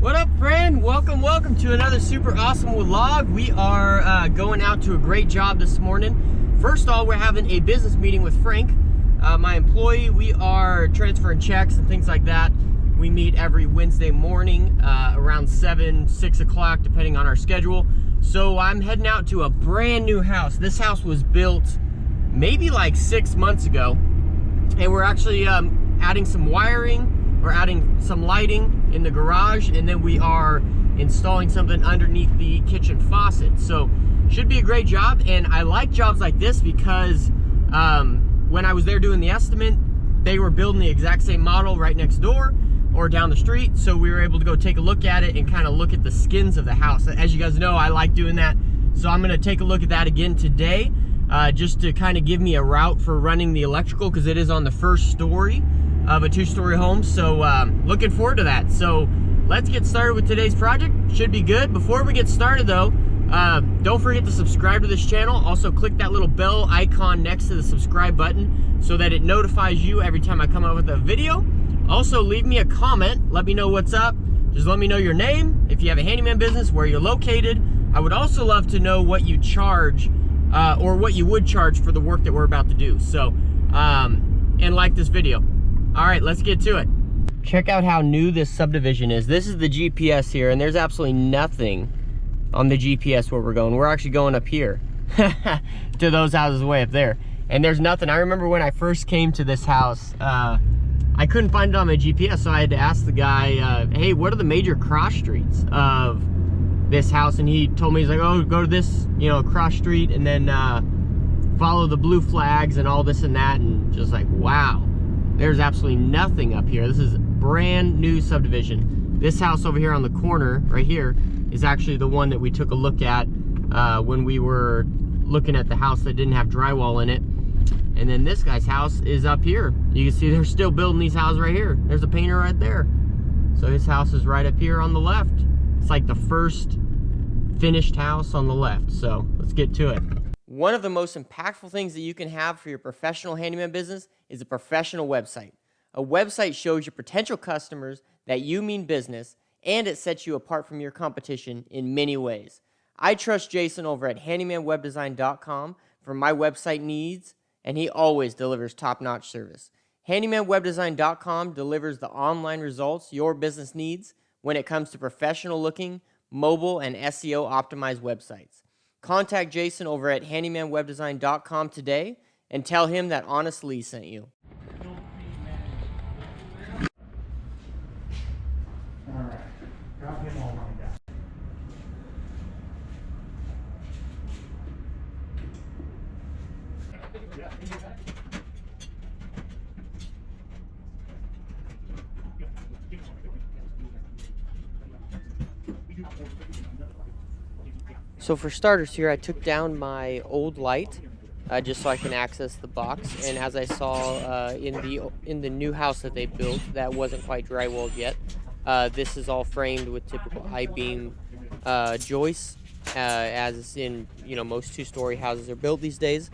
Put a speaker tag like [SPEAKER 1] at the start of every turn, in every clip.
[SPEAKER 1] What up, friend? Welcome to another super awesome vlog. We are going out to a great job this morning. First of all, we're having a business meeting with Frank, my employee. We are transferring checks and things like that. We meet every Wednesday morning around 6 o'clock, depending on our schedule. So I'm heading out to a brand new house. This house was built maybe like 6 months ago, and we're actually adding some wiring. We're adding some lighting in the garage, and then we are installing something underneath the kitchen faucet. So should be a great job, and I like jobs like this because when I was there doing the estimate, they were building the exact same model right next door or down the street. So we were able to go take a look at it and kind of look at the skins of the house. As you guys know, I like doing that. So I'm gonna take a look at that again today, just to kind of give me a route for running the electrical, because it is on the first story of a 2-story home. So looking forward to that. So let's get started with today's project. Should be good. Before we get started though, don't forget to subscribe to this channel. Also click that little bell icon next to the subscribe button so that it notifies you every time I come out with a video. Also leave me a comment, let me know what's up. Just let me know your name, if you have a handyman business, where you're located. I would also love to know what you charge or what you would charge for the work that we're about to do. So and like this video. All right, let's get to it. Check out how new this subdivision is. This is the GPS here, and there's absolutely nothing on the GPS where we're going. We're actually going up here to those houses way up there, and there's nothing. I remember when I first came to this house, I couldn't find it on my GPS, so I had to ask the guy, hey, what are the major cross streets of this house? And he told me, he's like, oh, go to this, cross street, and then follow the blue flags and all this and that. And just like, wow. There's absolutely nothing up here. This is brand new subdivision. This house over here on the corner, right here, is actually the one that we took a look at when we were looking at the house that didn't have drywall in it. And then this guy's house is up here. You can see they're still building these houses right here. There's a painter right there. So his house is right up here on the left. It's like the first finished house on the left. So let's get to it. One of the most impactful things that you can have for your professional handyman business is a professional website. A website shows your potential customers that you mean business, and it sets you apart from your competition in many ways. I trust Jason over at handymanwebdesign.com for my website needs, and he always delivers top-notch service. Handymanwebdesign.com delivers the online results your business needs when it comes to professional-looking, mobile, and SEO-optimized websites. Contact Jason over at handymanwebdesign.com today and tell him that Honest Lee sent you.
[SPEAKER 2] All right, got him all lined up.
[SPEAKER 1] So for starters here, I took down my old light just so I can access the box. And as I saw in the new house that they built that wasn't quite drywalled yet, this is all framed with typical I-beam joists, as in most 2-story houses are built these days.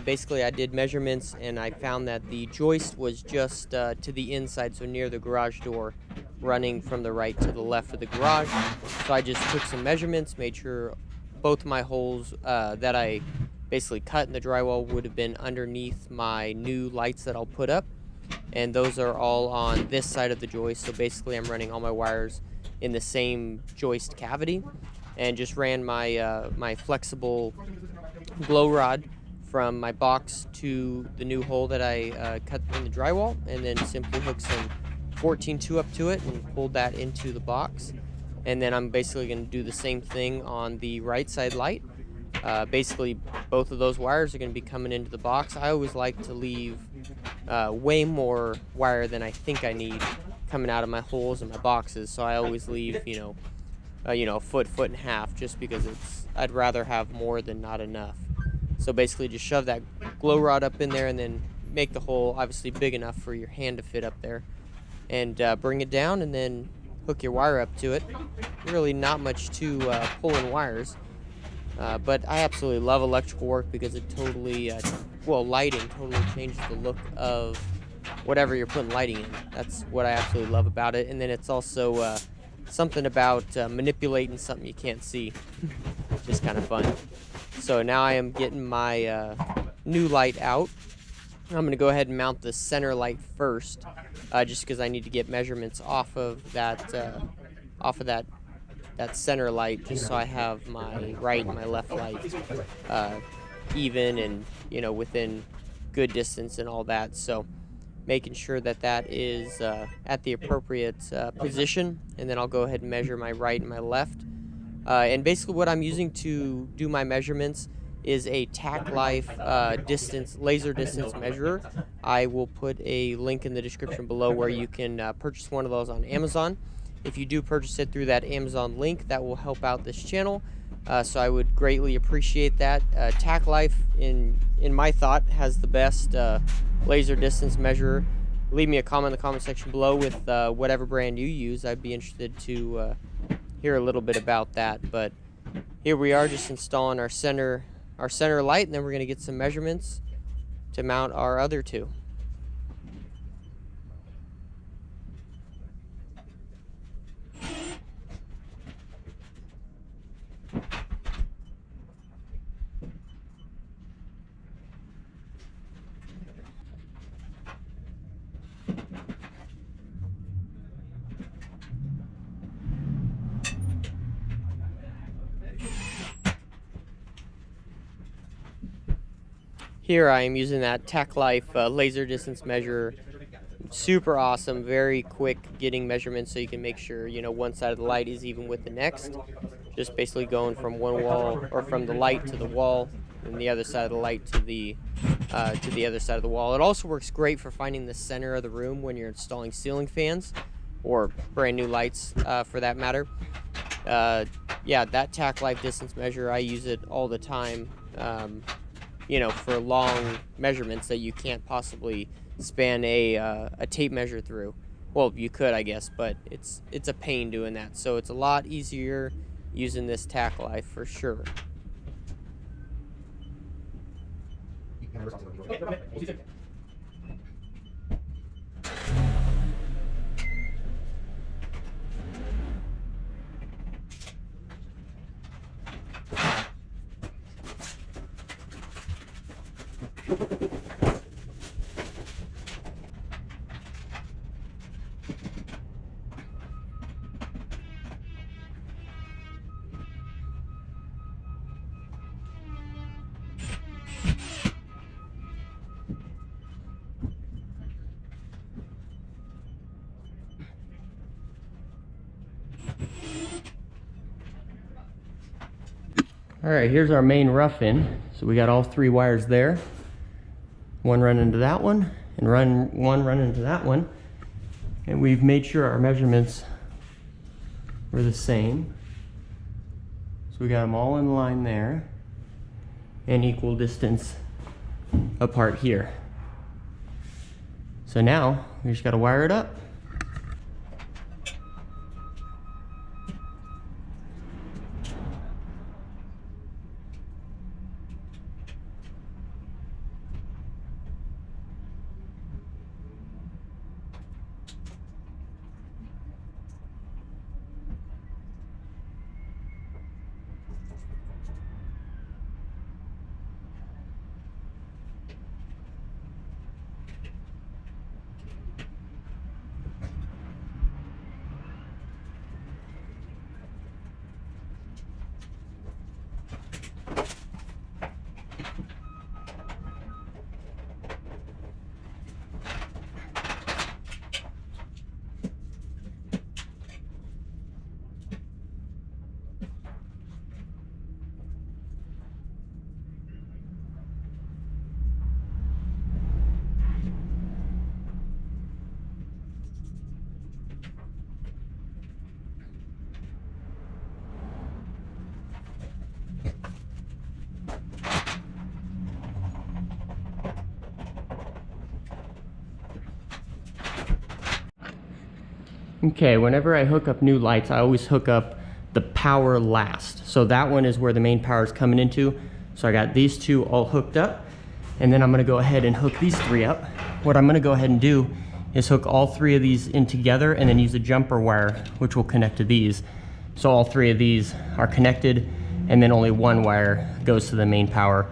[SPEAKER 1] Basically, I did measurements and I found that the joist was just to the inside, so near the garage door, running from the right to the left of the garage. So I just took some measurements, made sure both my holes that I basically cut in the drywall would have been underneath my new lights that I'll put up, and those are all on this side of the joist. So basically I'm running all my wires in the same joist cavity, and just ran my my flexible glow rod from my box to the new hole that I cut in the drywall, and then simply hooked some 14-2 up to it and pulled that into the box. And then I'm basically going to do the same thing on the right side light. Basically, both of those wires are going to be coming into the box. I always like to leave way more wire than I think I need coming out of my holes and my boxes. So I always leave, a foot and a half, just because I'd rather have more than not enough. So basically, just shove that glow rod up in there, and then make the hole obviously big enough for your hand to fit up there, and bring it down, and then hook your wire up to it. Really not much to pulling wires, but I absolutely love electrical work because it totally, lighting totally changes the look of whatever you're putting lighting in. That's what I absolutely love about it. And then it's also something about manipulating something you can't see. Just kind of fun. So now I am getting my new light out. I'm going to go ahead and mount the center light first, just because I need to get measurements off of that center light, just so I have my right and my left light even and, you know, within good distance and all that. So making sure that that is at the appropriate position, and then I'll go ahead and measure my right and my left. And basically what I'm using to do my measurements is a tack life laser distance measurer. I will put a link in the description below where you can purchase one of those on Amazon. If you do purchase it through that Amazon link, that will help out this channel. So I would greatly appreciate that. Tack Life, in my thought, has the best laser distance measurer. Leave me a comment in the comment section below with whatever brand you use. I'd be interested to hear a little bit about that. But here we are, just installing our center light, and then we're going to get some measurements to mount our other two. Here I am using that Tack Life laser distance measurer. Super awesome, very quick getting measurements, so you can make sure, you know, one side of the light is even with the next. Just basically going from one wall, or from the light to the wall, and the other side of the light to the other side of the wall. It also works great for finding the center of the room when you're installing ceiling fans or brand new lights for that matter. Yeah, that Tack Life distance measure, I use it all the time. You know, for long measurements that you can't possibly span a tape measure through. Well, you could, I guess, but it's a pain doing that. So it's a lot easier using this Tack Life for sure. All right, here's our main rough-in. So we got all three wires there. One run into that one, and one run into that one. And we've made sure our measurements were the same. So we got them all in line there, and equal distance apart here. So now we just gotta wire it up. Okay, whenever I hook up new lights, I always hook up the power last. So that one is where the main power is coming into. So I got these two all hooked up, and then I'm gonna go ahead and hook these three up. What I'm gonna go ahead and do is hook all 3 of these in together and then use a jumper wire which will connect to these. So all 3 of these are connected and then only 1 wire goes to the main power.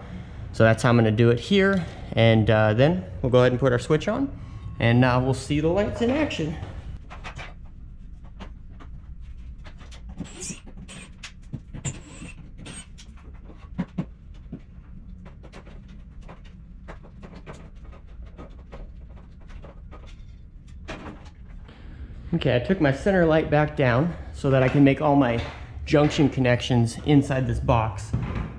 [SPEAKER 1] So that's how I'm going to do it here, and then we'll go ahead and put our switch on and we'll see the lights in action. Okay, I took my center light back down so that I can make all my junction connections inside this box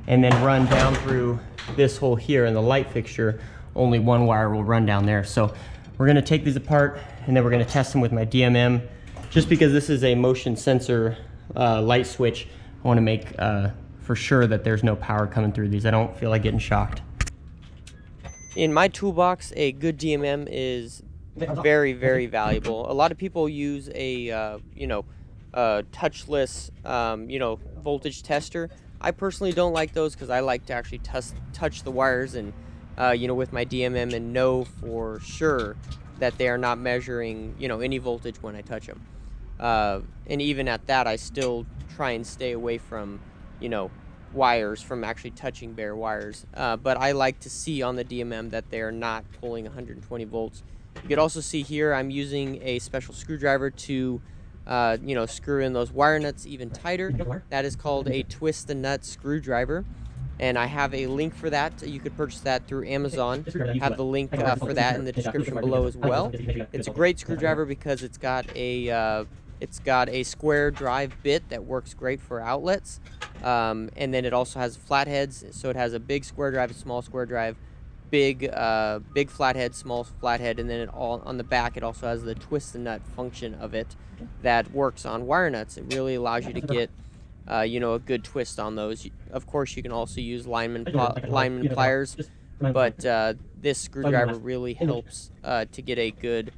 [SPEAKER 1] and then run down through this hole here in the light fixture. Only 1 wire will run down there. So we're gonna take these apart and then we're gonna test them with my DMM. Just because this is a motion sensor light switch, I wanna make for sure that there's no power coming through these. I don't feel like getting shocked. In my toolbox, a good DMM is very, very valuable. A lot of people use a touchless voltage tester. I personally don't like those because I like to actually touch the wires and with my DMM and know for sure that they are not measuring any voltage when I touch them. And even at that, I still try and stay away from wires, from actually touching bare wires. But I like to see on the DMM that they are not pulling 120 volts. You can also see here I'm using a special screwdriver to screw in those wire nuts even tighter. That is called a twist the nut screwdriver, and I have a link for that. You could purchase that through Amazon. I have the link for that in the description below as well. It's a great screwdriver because it's got a square drive bit that works great for outlets, and then it also has flatheads. So it has a big square drive, a small square drive, big flathead, small flathead, and then on the back it also has the twist the nut function of it that works on wire nuts. It really allows you to get a good twist on those. Of course, you can also use lineman pliers, but this screwdriver really helps to get a good,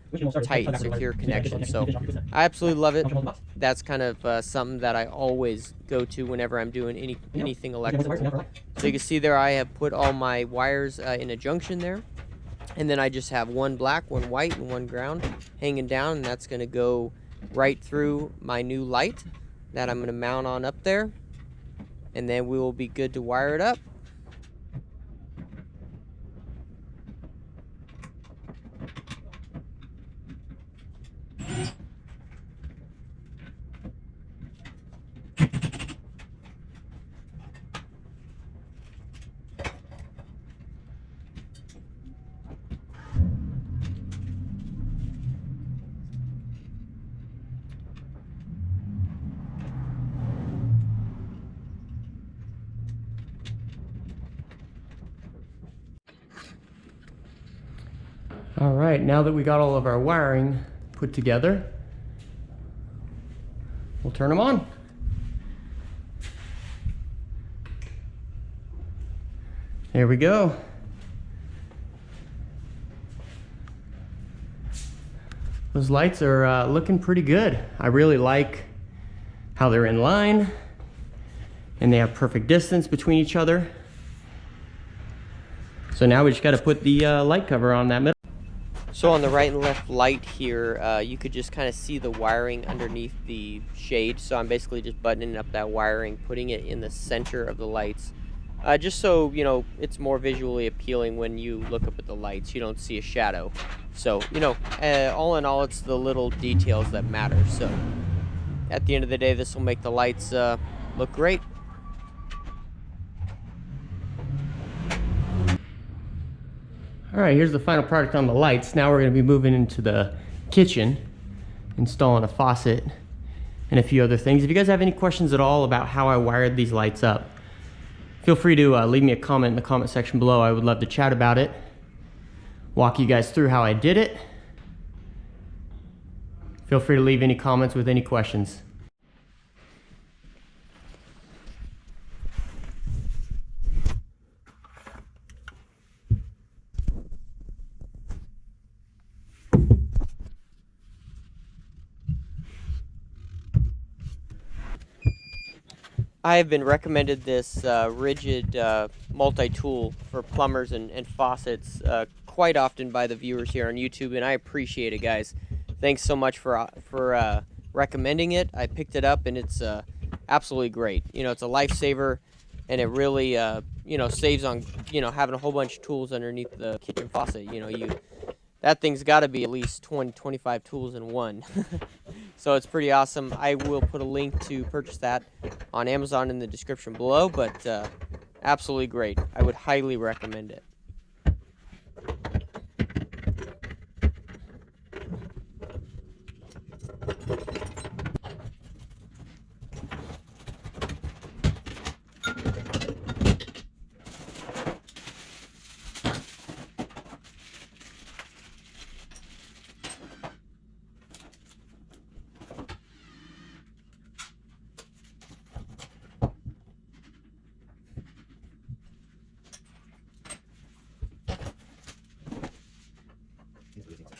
[SPEAKER 1] tight, and secure connection. So I absolutely love it. That's kind of something that I always go to whenever I'm doing anything electrical. So you can see there I have put all my wires in a junction there, and then I just have 1 black, 1 white, and 1 ground hanging down, and that's going to go right through my new light that I'm going to mount on up there, and then we will be good to wire it up. All right, now that we got all of our wiring put together, we'll turn them on. There we go. Those lights are looking pretty good. I really like how they're in line and they have perfect distance between each other. So now we just got to put the light cover on that middle. So on the right and left light here, you could just kind of see the wiring underneath the shade. So I'm basically just buttoning up that wiring, putting it in the center of the lights. Just so, it's more visually appealing when you look up at the lights. You don't see a shadow. So, all in all, it's the little details that matter. So at the end of the day, this will make the lights look great. All right, here's the final product on the lights. Now we're going to be moving into the kitchen, installing a faucet and a few other things. If you guys have any questions at all about how I wired these lights up, feel free to leave me a comment in the comment section below. I would love to chat about it, walk you guys through how I did it. Feel free to leave any comments with any questions. I have been recommended this rigid multi-tool for plumbers and faucets quite often by the viewers here on YouTube, and I appreciate it, guys. Thanks so much for recommending it. I picked it up, and it's absolutely great. You know, it's a lifesaver, and it really saves on having a whole bunch of tools underneath the kitchen faucet. You know, that thing's got to be at least 20-25 tools in one. So it's pretty awesome. I will put a link to purchase that on Amazon in the description below, but absolutely great. I would highly recommend it.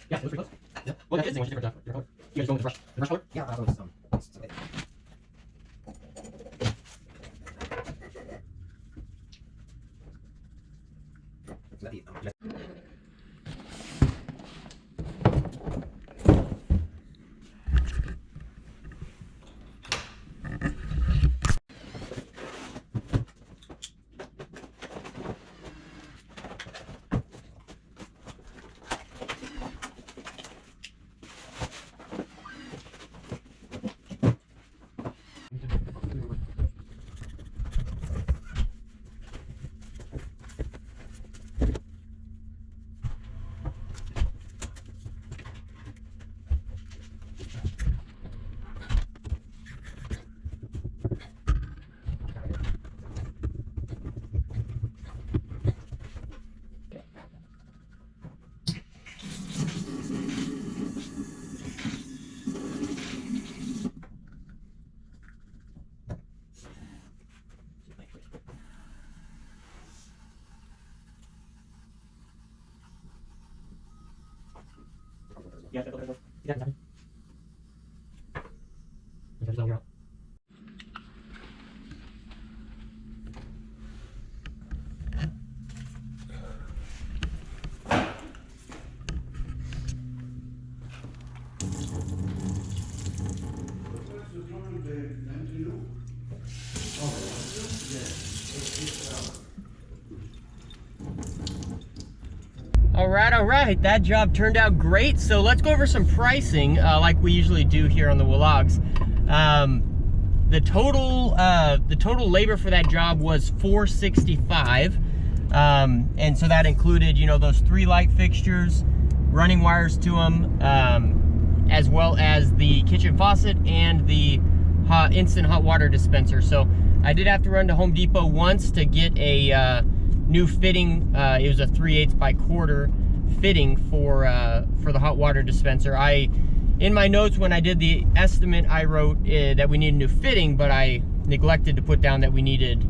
[SPEAKER 2] Yeah, it looks pretty close. Yeah. Well, that is the different color. You guys going with the brush color? Yeah, I'll go with some. Yeah, that's okay. Yeah, exactly. There's all your.
[SPEAKER 1] All right, that job turned out great. So let's go over some pricing like we usually do here on the WLOGs. The total labor for that job was $465, and so that included, you know, those 3 light fixtures, running wires to them, as well as the kitchen faucet and the instant hot water dispenser. So I did have to run to Home Depot once to get a new fitting. It was a 3/8 by quarter fitting for the hot water dispenser. In my notes when I did the estimate, I wrote that we needed a new fitting, but I neglected to put down that we needed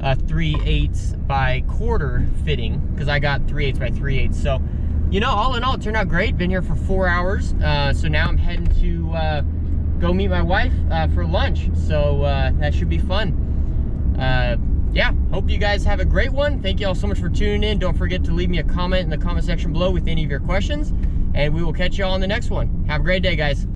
[SPEAKER 1] a 3/8 by quarter fitting, because I got 3/8 by 3/8. So, you know, all in all, it turned out great. Been here for 4 hours. So now I'm heading to go meet my wife for lunch. So that should be fun. Yeah, hope you guys have a great one. Thank you all so much for tuning in. Don't forget to leave me a comment in the comment section below with any of your questions, and we will catch you all on the next one. Have a great day, guys.